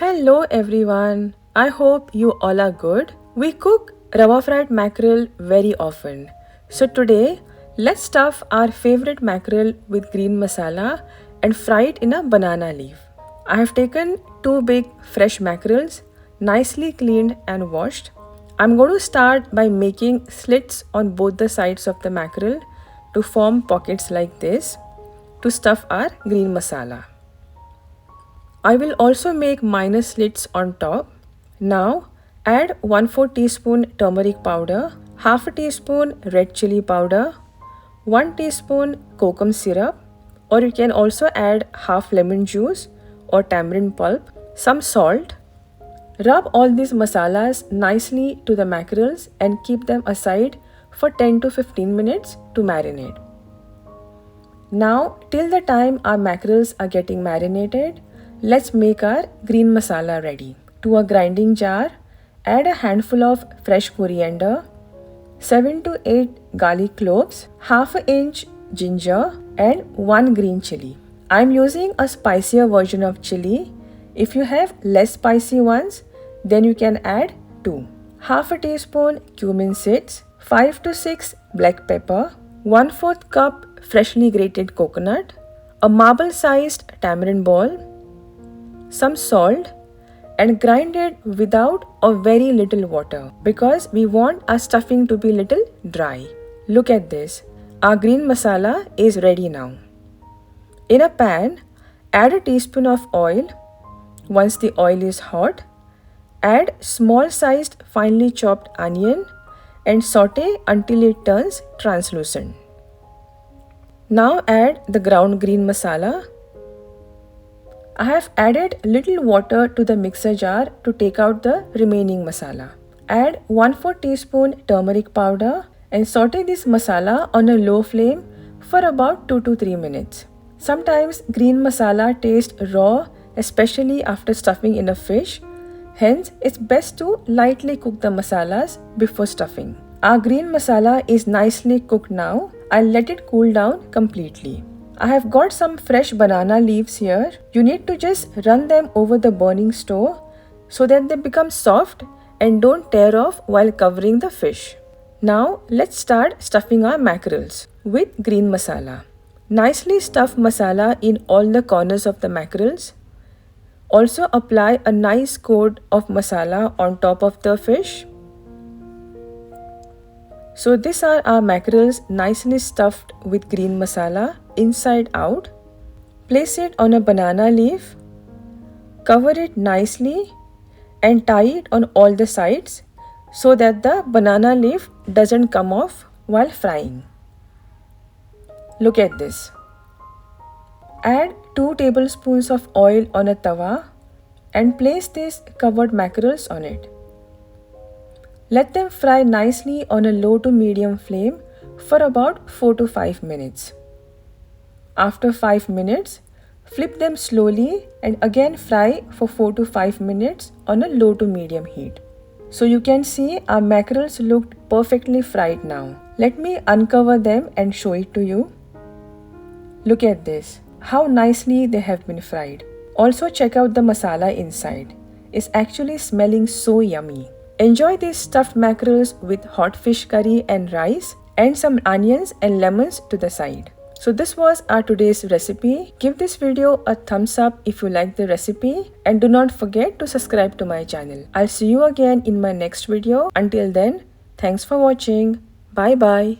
Hello everyone, I hope you all are good. We cook rava fried mackerel very often. So today, let's stuff our favorite mackerel with green masala and fry it in a banana leaf. I have taken two big fresh mackerels, nicely cleaned and washed. I'm going to start by making slits on both the sides of the mackerel to form pockets like this to stuff our green masala. I will also make minor slits on top. Now add 1/4 teaspoon turmeric powder, half a teaspoon red chilli powder, 1 teaspoon kokum syrup, or you can also add half lemon juice or tamarind pulp, some salt. Rub all these masalas nicely to the mackerels and keep them aside for 10 to 15 minutes to marinate. Now, till the time our mackerels are getting marinated, let's make our green masala ready. To a grinding jar, add a handful of fresh coriander, 7 to 8 garlic cloves, half an inch ginger, and 1 green chilli. I'm using a spicier version of chilli. If you have less spicy ones, then you can add 2. Half a teaspoon cumin seeds, 5 to 6 black pepper, 1/4 cup freshly grated coconut, a marble-sized tamarind ball, some salt, and grind it without or very little water because we want our stuffing to be little dry. Look at this. Our green masala is ready now. In a pan, add a teaspoon of oil. Once the oil is hot, add small-sized finely chopped onion and sauté until it turns translucent. Now add the ground green masala. I have added little water to the mixer jar to take out the remaining masala. Add 1/4 teaspoon turmeric powder and saute this masala on a low flame for about 2 to 3 minutes. Sometimes green masala tastes raw, especially after stuffing in a fish. Hence, it's best to lightly cook the masalas before stuffing. Our green masala is nicely cooked now. I'll let it cool down completely. I have got some fresh banana leaves here. You need to just run them over the burning stove so that they become soft and don't tear off while covering the fish. Now let's start stuffing our mackerels with green masala. Nicely stuff masala in all the corners of the mackerels. Also apply a nice coat of masala on top of the fish. So these are our mackerels nicely stuffed with green masala inside out. Place it on a banana leaf, cover it nicely and tie it on all the sides so that the banana leaf doesn't come off while frying. Look at this. Add 2 tablespoons of oil on a tawa and place these covered mackerels on it. Let them fry nicely on a low to medium flame for about 4 to 5 minutes. After 5 minutes, flip them slowly and again fry for 4 to 5 minutes on a low to medium heat. So you can see our mackerels looked perfectly fried now. Let me uncover them and show it to you. Look at this, how nicely they have been fried. Also check out the masala inside. It's actually smelling so yummy. Enjoy these stuffed mackerels with hot fish curry and rice and some onions and lemons to the side. So this was our today's recipe. Give this video a thumbs up if you like the recipe and do not forget to subscribe to my channel. I'll see you again in my next video. Until then, thanks for watching. Bye bye.